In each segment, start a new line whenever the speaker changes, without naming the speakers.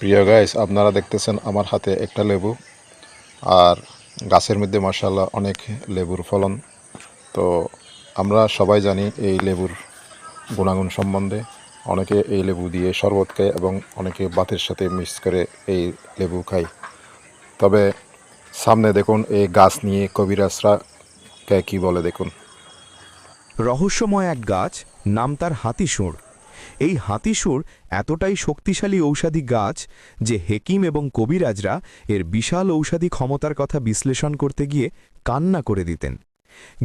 প্রিয় গাইস, আপনারা দেখতেছেন আমার হাতে একটা লেবু। আর গাছের মধ্যে মাশাআল্লাহ অনেক লেবুর ফলন। তো আমরা সবাই জানি এই লেবুর গুণাগুণ সম্বন্ধে। অনেকে এই লেবু দিয়ে শরবত খায় এবং অনেকে ভাতের সাথে মিক্স করে এই লেবু খায়। তবে সামনে দেখুন এই গাছ নিয়ে কবিরাজরা কী বলে দেখুন।
রহস্যময় এক গাছ, নাম তার হাতিসুঁড়। এই হাতিসুঁড় এতটাই শক্তিশালী ঔষধি গাছ যে হেকিম এবং কবিরাজরা এর বিশাল ঔষধি ক্ষমতার কথা বিশ্লেষণ করতে গিয়ে কান্না করে দিতেন।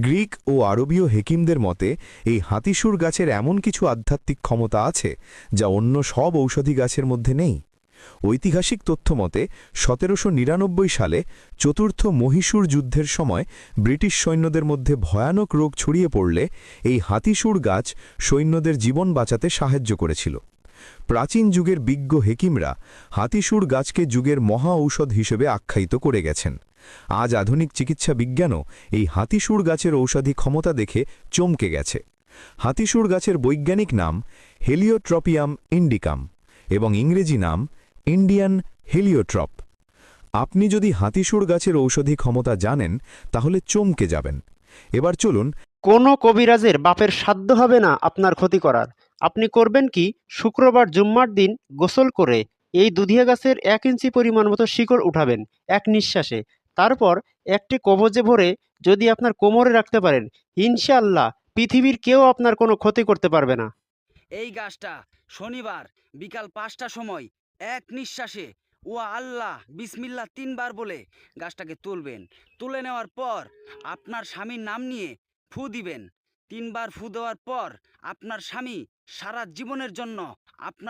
গ্রিক ও আরবীয় হেকিমদের মতে এই হাতিসুঁড় গাছের এমন কিছু আধ্যাত্মিক ক্ষমতা আছে যা অন্য সব ঔষধি গাছের মধ্যে নেই। ঐতিহাসিক তথ্য মতে ১৭৯৯ সালে চতুর্থ মহীশূর যুদ্ধের সময় ব্রিটিশ সৈন্যদের মধ্যে ভয়ানক রোগ ছড়িয়ে পড়লে এই হাতিসুঁড় গাছ সৈন্যদের জীবন বাঁচাতে সাহায্য করেছিল। প্রাচীন যুগের বিজ্ঞ হেকিমরা হাতিসুঁড় গাছকে যুগের মহা ঔষধ হিসেবে আখ্যায়িত করে গেছেন। আজ আধুনিক চিকিৎসা বিজ্ঞানও এই হাতিসুঁড় গাছের ঔষধি ক্ষমতা দেখে চমকে গেছে। হাতিসুঁড় গাছের বৈজ্ঞানিক নাম হেলিওট্রপিয়াম ইন্ডিকাম এবং ইংরেজি নাম ইন্ডিয়ান হেলিওট্রপ। আপনি যদি হাতিসুঁড় গাছের ঔষধি ক্ষমতা জানেন তাহলে চমকে যাবেন। এবার চলুন।
কোনো কবিরাজের বাপের সাধ্য হবে না আপনার ক্ষতি করার। আপনি করবেন কি, শুক্রবার জুম্মার দিন গোসল করে এই দুধিয়া গাছের 1 ইঞ্চি পরিমাণ মতো শিকড় উঠাবেন এক নিঃশ্বাসে। তারপর একটি কবজে ভরে যদি আপনার কোমরে রাখতে পারেন, ইনশাআল্লাহ পৃথিবীর কেউ আপনার কোনো ক্ষতি করতে পারবে না।
এই গাছটা শনিবার বিকাল 5টার সময় এক নিঃশ্বাসে ওয়া আল্লাহ বিসমিল্লাহ 3 বার বলে গাছটাকে তুলবেন। তুলে নেওয়ার পর আপনার স্বামীর নাম নিয়ে ফু দিবেন। 3 বার ফু দেওয়ার পর আপনার স্বামী সারা জীবনের জন্য আপনার